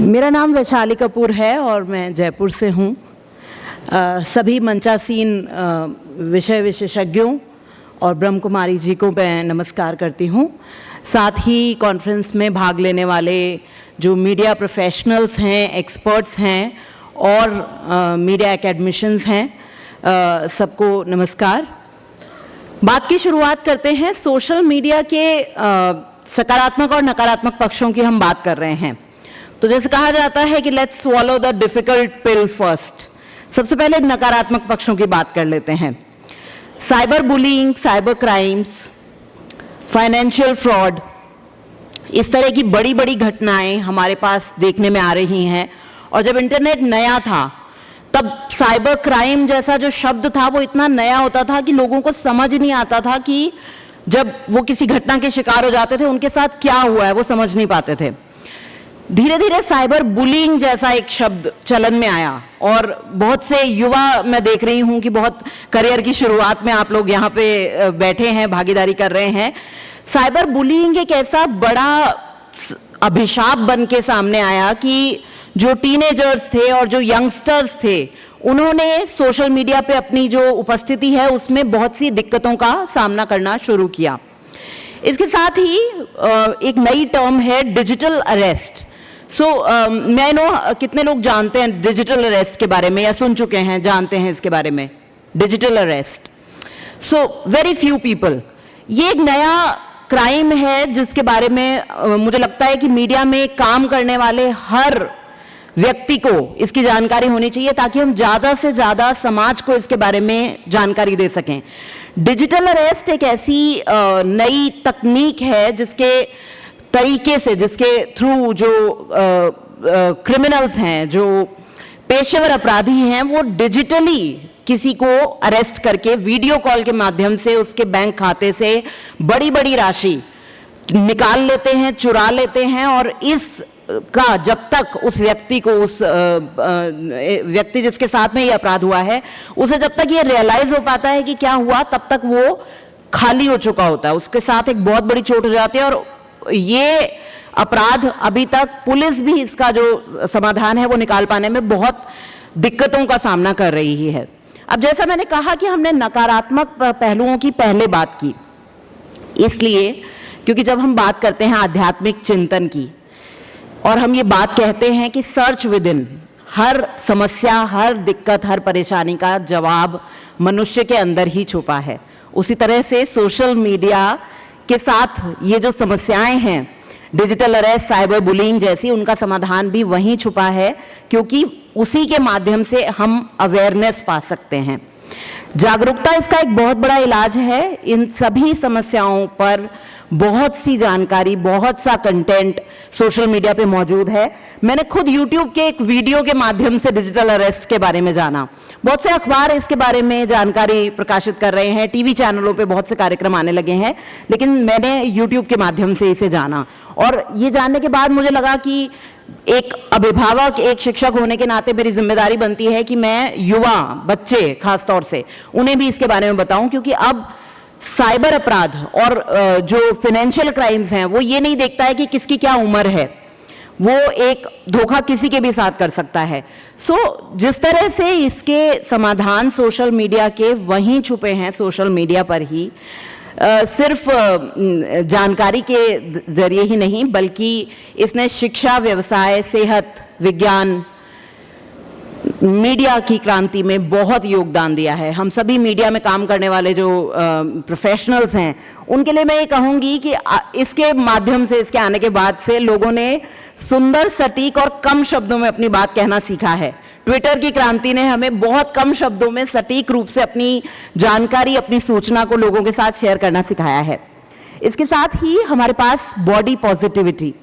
मेरा नाम वैशाली कपूर है और मैं जयपुर से हूँ। सभी मंचासीन विषय विशेषज्ञों और ब्रह्म कुमारी जी को मैं नमस्कार करती हूँ। साथ ही कॉन्फ्रेंस में भाग लेने वाले जो मीडिया प्रोफेशनल्स हैं, एक्सपर्ट्स हैं और मीडिया एकेडमिशियंस हैं, सबको नमस्कार। बात की शुरुआत करते हैं। सोशल मीडिया के सकारात्मक और नकारात्मक पक्षों की हम बात कर रहे हैं। तो जैसे कहा जाता है कि let's swallow the difficult pill first. सबसे पहले नकारात्मक पक्षों की बात कर लेते हैं। Cyber bullying, cyber crimes, financial fraud, इस तरह की बड़ी बड़ी घटनाएं हमारे पास देखने में आ रही हैं। और जब इंटरनेट नया था तब साइबर क्राइम जैसा जो शब्द था वो इतना नया होता था कि लोगों को समझ नहीं आता था कि जब वो किसी घटना के शिकार हो जाते थे उनके साथ क्या हुआ है, वो समझ नहीं पाते थे। धीरे धीरे साइबर बुलिंग जैसा एक शब्द चलन में आया और बहुत से युवा मैं देख रही हूं कि बहुत करियर की शुरुआत में आप लोग यहाँ पे बैठे हैं, भागीदारी कर रहे हैं। साइबर बुलिंग एक ऐसा बड़ा अभिशाप बन के सामने आया कि जो टीनेजर्स थे और जो यंगस्टर्स थे उन्होंने सोशल मीडिया पे अपनी जो उपस्थिति है उसमें बहुत सी दिक्कतों का सामना करना शुरू किया। इसके साथ ही एक नई टर्म है डिजिटल अरेस्ट। मैं नो कितने लोग जानते हैं डिजिटल अरेस्ट के बारे में या सुन चुके हैं, जानते हैं इसके बारे में digital arrest? Very few people. ये एक नया क्राइम है जिसके बारे में मुझे लगता है कि मीडिया में काम करने वाले हर व्यक्ति को इसकी जानकारी होनी चाहिए ताकि हम ज़्यादा से ज़्यादा समाज को इसके बारे में जानकारी दे सकें। डिजिटल अरेस्ट एक ऐसी नई तकनीक है जिसके तरीके से, जिसके थ्रू जो क्रिमिनल्स हैं, जो पेशेवर अपराधी हैं, वो डिजिटली किसी को अरेस्ट करके वीडियो कॉल के माध्यम से उसके बैंक खाते से बड़ी बड़ी राशि निकाल लेते हैं, चुरा लेते हैं। और इसका जब तक उस व्यक्ति को, उस व्यक्ति जिसके साथ में ये अपराध हुआ है, उसे जब तक ये रियलाइज हो पाता है कि क्या हुआ, तब तक वो खाली हो चुका होता है। उसके साथ एक बहुत बड़ी चोट हो जाती है और ये अपराध अभी तक पुलिस भी इसका जो समाधान है वो निकाल पाने में बहुत दिक्कतों का सामना कर रही है। अब जैसा मैंने कहा कि हमने नकारात्मक पहलुओं की पहले बात की, इसलिए क्योंकि जब हम बात करते हैं आध्यात्मिक चिंतन की और हम ये बात कहते हैं कि सर्च विद इन, हर समस्या, हर दिक्कत, हर परेशानी का जवाब मनुष्य के अंदर ही छुपा है। उसी तरह से सोशल मीडिया के साथ ये जो समस्याएं हैं, डिजिटल अरेस्ट, साइबर बुलिंग जैसी, उनका समाधान भी वहीं छुपा है क्योंकि उसी के माध्यम से हम अवेयरनेस पा सकते हैं। जागरूकता इसका एक बहुत बड़ा इलाज है। इन सभी समस्याओं पर बहुत सी जानकारी, बहुत सा कंटेंट सोशल मीडिया पे मौजूद है। मैंने खुद YouTube के एक वीडियो के माध्यम से डिजिटल अरेस्ट के बारे में जाना। बहुत से अखबार इसके बारे में जानकारी प्रकाशित कर रहे हैं, टीवी चैनलों पे बहुत से कार्यक्रम आने लगे हैं, लेकिन मैंने YouTube के माध्यम से इसे जाना। और ये जानने के बाद मुझे लगा कि एक अभिभावक, एक शिक्षक होने के नाते मेरी जिम्मेदारी बनती है कि मैं युवा, बच्चे खास तौर से, उन्हें भी इसके बारे में बताऊं, क्योंकि अब साइबर अपराध और जो फाइनेंशियल क्राइम्स हैं वो ये नहीं देखता है कि किसकी क्या उम्र है, वो एक धोखा किसी के भी साथ कर सकता है। जिस तरह से इसके समाधान सोशल मीडिया के वहीं छुपे हैं, सोशल मीडिया पर ही, सिर्फ जानकारी के जरिए ही नहीं बल्कि इसने शिक्षा, व्यवसाय, सेहत, विज्ञान, मीडिया की क्रांति में बहुत योगदान दिया है। हम सभी मीडिया में काम करने वाले जो प्रोफेशनल्स हैं उनके लिए मैं ये कहूँगी कि इसके माध्यम से, इसके आने के बाद से लोगों ने सुंदर, सटीक और कम शब्दों में अपनी बात कहना सीखा है। ट्विटर की क्रांति ने हमें बहुत कम शब्दों में सटीक रूप से अपनी जानकारी, अपनी सूचना को लोगों के साथ शेयर करना सिखाया है। इसके साथ ही हमारे पास बॉडी पॉजिटिविटी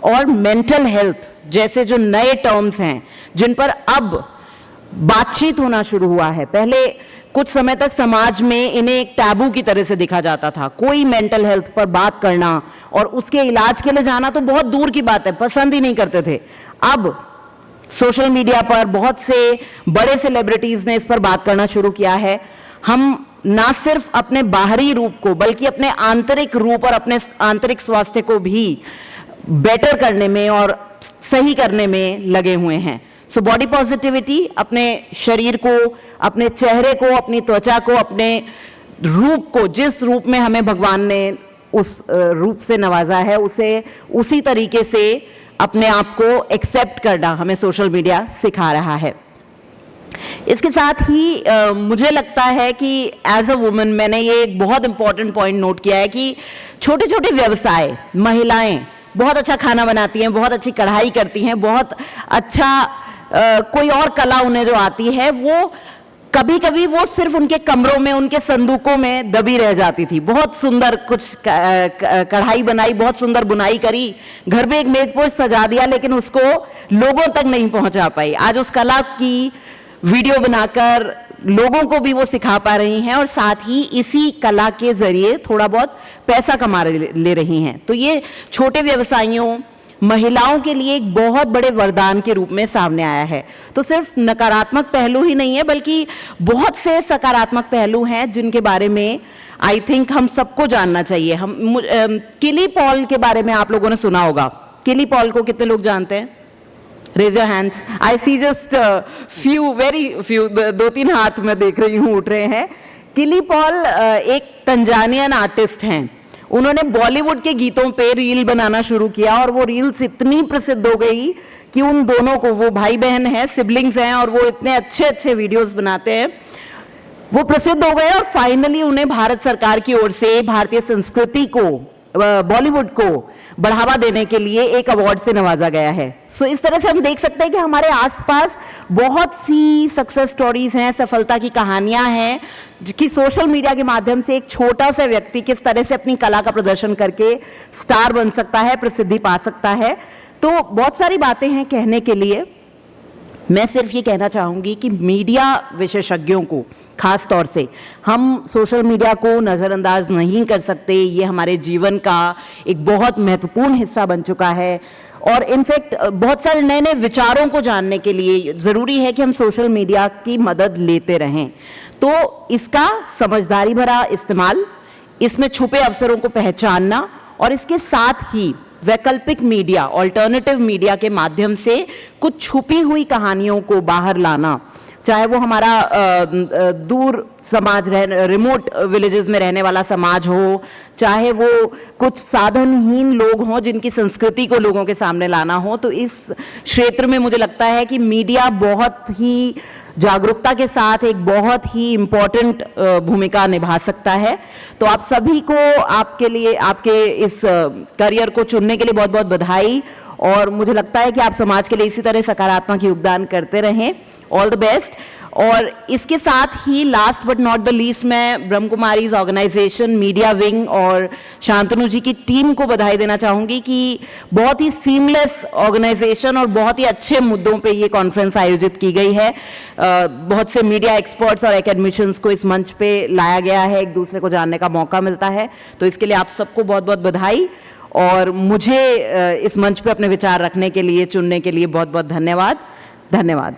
और मेंटल हेल्थ जैसे जो नए टर्म्स हैं जिन पर अब बातचीत होना शुरू हुआ है। पहले कुछ समय तक समाज में इन्हें एक टैबू की तरह से देखा जाता था। कोई मेंटल हेल्थ पर बात करना और उसके इलाज के लिए जाना तो बहुत दूर की बात है, पसंद ही नहीं करते थे। अब सोशल मीडिया पर बहुत से बड़े सेलिब्रिटीज ने इस पर बात करना शुरू किया है। हम ना सिर्फ अपने बाहरी रूप को बल्कि अपने आंतरिक रूप और अपने आंतरिक स्वास्थ्य को भी बेटर करने में और सही करने में लगे हुए हैं। सो बॉडी पॉजिटिविटी, अपने शरीर को, अपने चेहरे को, अपनी त्वचा को, अपने रूप को, जिस रूप में हमें भगवान ने उस रूप से नवाजा है, उसे उसी तरीके से अपने आप को एक्सेप्ट करना हमें सोशल मीडिया सिखा रहा है। इसके साथ ही मुझे लगता है कि एज अ वुमन मैंने ये एक बहुत इंपॉर्टेंट पॉइंट नोट किया है कि छोटे छोटे व्यवसाय, महिलाएं बहुत अच्छा खाना बनाती हैं, बहुत अच्छी कढ़ाई करती हैं, बहुत अच्छा कोई और कला उन्हें जो आती है, वो कभी कभी वो सिर्फ उनके कमरों में, उनके संदूकों में दबी रह जाती थी। बहुत सुंदर कुछ कढ़ाई बनाई, बहुत सुंदर बुनाई करी, घर में एक मेज पोश सजा दिया, लेकिन उसको लोगों तक नहीं पहुंचा पाई। आज उस कला की वीडियो बनाकर लोगों को भी वो सिखा पा रही हैं और साथ ही इसी कला के जरिए थोड़ा बहुत पैसा कमा ले रही हैं। तो ये छोटे व्यवसायियों, महिलाओं के लिए एक बहुत बड़े वरदान के रूप में सामने आया है। तो सिर्फ नकारात्मक पहलू ही नहीं है, बल्कि बहुत से सकारात्मक पहलू हैं जिनके बारे में आई थिंक हम सबको जानना चाहिए। किली पॉल के बारे में आप लोगों ने सुना होगा। किली पॉल को कितने लोग जानते हैं? Raise your hands. I see just few, very few, 2-3 हाथ में देख रही हूँ उठ रहे हैं। किली पॉल एक तंजानियन आर्टिस्ट हैं। उन्होंने बॉलीवुड के गीतों पे रील बनाना शुरू किया और वो रील्स इतनी प्रसिद्ध हो गई कि उन दोनों को, वो भाई बहन हैं, सिबलिंग्स हैं, और वो इतने अच्छे अच्छे वीडियोस बनाते हैं, वो प्रसिद्ध हो गए और फाइनली उन्हें भारत सरकार की ओर से भारतीय संस्कृति को, बॉलीवुड को बढ़ावा देने के लिए एक अवार्ड से नवाजा गया है। सो इस तरह से हम देख सकते हैं कि हमारे आसपास बहुत सी सक्सेस स्टोरीज हैं, सफलता की कहानियां हैं, कि सोशल मीडिया के माध्यम से एक छोटा सा व्यक्ति किस तरह से अपनी कला का प्रदर्शन करके स्टार बन सकता है, प्रसिद्धि पा सकता है। तो बहुत सारी बातें हैं कहने के लिए। मैं सिर्फ ये कहना चाहूंगी कि मीडिया विशेषज्ञों को, खास तौर से, हम सोशल मीडिया को नज़रअंदाज नहीं कर सकते। ये हमारे जीवन का एक बहुत महत्वपूर्ण हिस्सा बन चुका है और इनफैक्ट बहुत सारे नए नए विचारों को जानने के लिए ज़रूरी है कि हम सोशल मीडिया की मदद लेते रहें। तो इसका समझदारी भरा इस्तेमाल, इसमें छुपे अवसरों को पहचानना और इसके साथ ही वैकल्पिक मीडिया, ऑल्टरनेटिव मीडिया के माध्यम से कुछ छुपी हुई कहानियों को बाहर लाना, चाहे वो हमारा दूर समाज, रिमोट विलेजेस में रहने वाला समाज हो, चाहे वो कुछ साधनहीन लोग हों जिनकी संस्कृति को लोगों के सामने लाना हो। तो इस क्षेत्र में मुझे लगता है कि मीडिया बहुत ही जागरूकता के साथ एक बहुत ही इम्पोर्टेंट भूमिका निभा सकता है। तो आप सभी को, आपके लिए, आपके इस करियर को चुनने के लिए बहुत बहुत बधाई, और मुझे लगता है कि आप समाज के लिए इसी तरह सकारात्मक योगदान करते रहें। All the best. और इसके साथ ही last but not the least, मैं Brahma Kumaris organisation, media wing और शांतनु जी की टीम को बधाई देना चाहूँगी कि बहुत ही सीमलेस ऑर्गेनाइजेशन और बहुत ही अच्छे मुद्दों पे ये कॉन्फ्रेंस आयोजित की गई है। बहुत से मीडिया एक्सपर्ट्स और एकेडमिशियंस को इस मंच पे लाया गया है, एक दूसरे को जानने का मौका मिलता है। तो इसके लिए आप सबको बहुत बहुत बधाई, और मुझे इस मंच पे अपने विचार रखने के लिए, चुनने के लिए बहुत बहुत धन्यवाद। धन्यवाद।